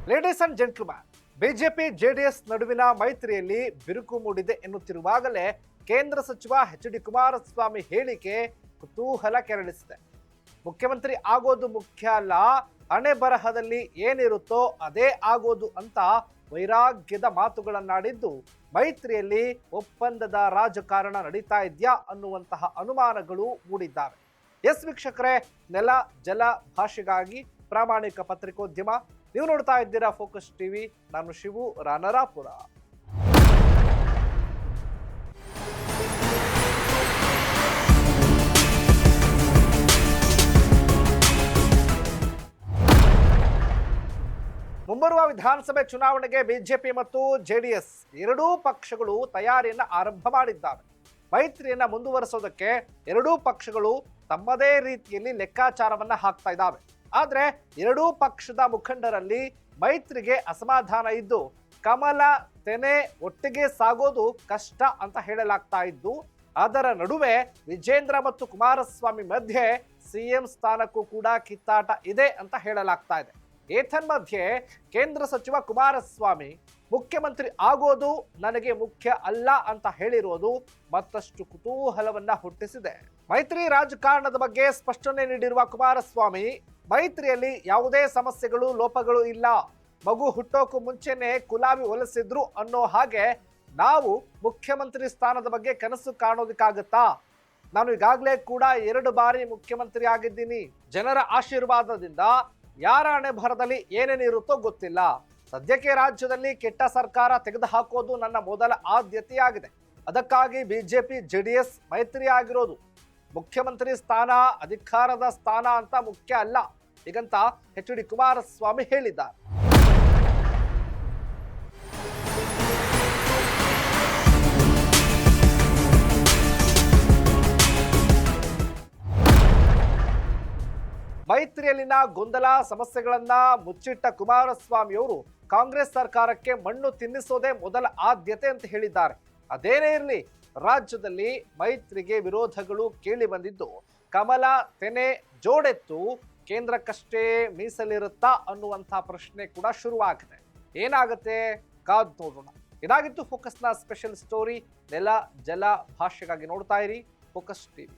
Ladies and gentleman, BJP JDS ನಡುವಿನ ಮೈತ್ರಿಯಲ್ಲಿ ಬಿರುಕು ಮೂಡಿದೆ ಎನ್ನುತ್ತಿರುವಾಗಲೇ ಕೇಂದ್ರ ಸಚಿವ ಎಚ್.ಡಿ. ಕುಮಾರಸ್ವಾಮಿ ಹೇಳಿಕೆ ಕುತೂಹಲ ಕೆರಳಿಸಿದೆ. ಮುಖ್ಯಮಂತ್ರಿ ಆಗೋದು ಮುಖ್ಯ ಅಲ್ಲ, ಹಣೆ ಬರಹದಲ್ಲಿ ಏನಿರುತ್ತೋ ಅದೇ ಆಗೋದು ಅಂತ ವೈರಾಗ್ಯದ ಮಾತುಗಳನ್ನಾಡಿದ್ದು ಮೈತ್ರಿಯಲ್ಲಿ ಒಪ್ಪಂದದ ರಾಜಕಾರಣ ನಡೀತಾ ಇದೆಯಾ ಅನ್ನುವಂತಹ ಅನುಮಾನಗಳು ಮೂಡಿದ್ದಾವೆ. ಎಸ್ ವೀಕ್ಷಕರೇ, ನೆಲ ಜಲ ಭಾಷೆಗಾಗಿ ಪ್ರಾಮಾಣಿಕ ಪತ್ರಿಕೋದ್ಯಮ. ನೀವು ನೋಡ್ತಾ ಇದ್ದೀರಾ ಫೋಕಸ್ ಟಿವಿ. ನಾನು ಶಿವು ರಾನರಾಪುರ. ಮುಂಬರುವ ವಿಧಾನಸಭೆ ಚುನಾವಣೆಗೆ ಬಿಜೆಪಿ ಮತ್ತು ಜೆಡಿಎಸ್ ಎರಡೂ ಪಕ್ಷಗಳು ತಯಾರಿಯನ್ನು ಆರಂಭ ಮಾಡಿದ್ದಾವೆ. ಮೈತ್ರಿಯನ್ನ ಮುಂದುವರಿಸೋದಕ್ಕೆ ಎರಡೂ ಪಕ್ಷಗಳು ತಮ್ಮದೇ ರೀತಿಯಲ್ಲಿ ಲೆಕ್ಕಾಚಾರವನ್ನ ಹಾಕ್ತಾ ಇದ್ದಾವೆ. ಆದ್ರೆ ಎರಡೂ ಪಕ್ಷದ ಮುಖಂಡರಲ್ಲಿ ಮೈತ್ರಿಗೆ ಅಸಮಾಧಾನ ಇದ್ದು ಕಮಲ ತೆನೆ ಒಟ್ಟಿಗೆ ಸಾಗೋದು ಕಷ್ಟ ಅಂತ ಹೇಳಲಾಗ್ತಾ ಇದ್ದು, ಅದರ ನಡುವೆ ವಿಜೇಂದ್ರ ಮತ್ತು ಕುಮಾರಸ್ವಾಮಿ ಮಧ್ಯೆ ಸಿಎಂ ಸ್ಥಾನಕ್ಕೂ ಕೂಡ ಕಿತ್ತಾಟ ಇದೆ ಅಂತ ಹೇಳಲಾಗ್ತಾ ಇದೆ. ಏತನ್ಮಧ್ಯೆ ಕೇಂದ್ರ ಸಚಿವ ಕುಮಾರಸ್ವಾಮಿ ಮುಖ್ಯಮಂತ್ರಿ ಆಗೋದು ನನಗೆ ಮುಖ್ಯ ಅಲ್ಲ ಅಂತ ಹೇಳಿರೋದು ಮತ್ತಷ್ಟು ಕುತೂಹಲವನ್ನ ಹುಟ್ಟಿಸಿದೆ. ಮೈತ್ರಿ ರಾಜಕಾರಣದ ಬಗ್ಗೆ ಸ್ಪಷ್ಟನೆ ನೀಡಿರುವ ಕುಮಾರಸ್ವಾಮಿ, ಮೈತ್ರಿಯಲ್ಲಿ ಯಾವುದೇ ಸಮಸ್ಯೆಗಳು ಲೋಪಗಳು ಇಲ್ಲ, ಮಗು ಹುಟ್ಟೋಕು ಮುಂಚೆನೆ ಕುಲಾವಿ ಒಲಿಸಿದ್ರು ಅನ್ನೋ ಹಾಗೆ ನಾವು ಮುಖ್ಯಮಂತ್ರಿ ಸ್ಥಾನದ ಬಗ್ಗೆ ಕನಸು ಕಾಣೋದಕ್ಕಾಗತ್ತಾ? ನಾನು ಈಗಾಗಲೇ ಕೂಡ 2 ಬಾರಿ ಮುಖ್ಯಮಂತ್ರಿ ಆಗಿದ್ದೀನಿ. ಜನರ ಆಶೀರ್ವಾದದಿಂದ ಯಾರ ಹಣೆ ಬರಹದಲ್ಲಿ ಏನೇನಿರುತ್ತೋ ಗೊತ್ತಿಲ್ಲ. ಸದ್ಯಕ್ಕೆ ರಾಜ್ಯದಲ್ಲಿ ಕೆಟ್ಟ ಸರ್ಕಾರ ತೆಗೆದುಹಾಕೋದು ನನ್ನ ಮೊದಲ ಆದ್ಯತೆಯಾಗಿದೆ. ಅದಕ್ಕಾಗಿ ಬಿಜೆಪಿ ಜೆಡಿಎಸ್ ಮೈತ್ರಿ ಆಗಿರೋದು. ಮುಖ್ಯಮಂತ್ರಿ ಸ್ಥಾನ ಅಧಿಕಾರದ ಸ್ಥಾನ ಅಂತ ಮುಖ್ಯ ಅಲ್ಲ ಹೀಗಂತ ಎಚ್.ಡಿ. ಕುಮಾರಸ್ವಾಮಿ ಹೇಳಿದ್ದಾರೆ. ಮೈತ್ರಿಯಲ್ಲಿನ ಗೊಂದಲ ಸಮಸ್ಯೆಗಳನ್ನ ಮುಚ್ಚಿಟ್ಟ ಕುಮಾರಸ್ವಾಮಿಯವರು ಕಾಂಗ್ರೆಸ್ ಸರ್ಕಾರಕ್ಕೆ ಮಣ್ಣು ತಿನ್ನಿಸೋದೇ ಮೊದಲ ಆದ್ಯತೆ ಅಂತ ಹೇಳಿದ್ದಾರೆ. ಅದೇನೇ ಇರಲಿ, ರಾಜ್ಯದಲ್ಲಿ ಮೈತ್ರಿಗೆ ವಿರೋಧಗಳು ಕೇಳಿ ಬಂದಿದ್ದು ಕಮಲ ತೆನೆ ಜೋಡೆತ್ತು ಕೇಂದ್ರಕ್ಕಷ್ಟೇ ಮೀಸಲಿರುತ್ತಾ ಅನ್ನುವಂತಹ ಪ್ರಶ್ನೆ ಕೂಡ ಶುರುವಾಗಿದೆ. ಏನಾಗುತ್ತೆ ಕಾದ್ ನೋಡೋಣ. ಇದಾಗಿತ್ತು ಫೋಕಸ್ನ ಸ್ಪೆಷಲ್ ಸ್ಟೋರಿ. ನೆಲ ಜಲ ಭಾಷೆಗಾಗಿ ನೋಡ್ತಾ ಇರಿ ಫೋಕಸ್ ಟಿವಿ.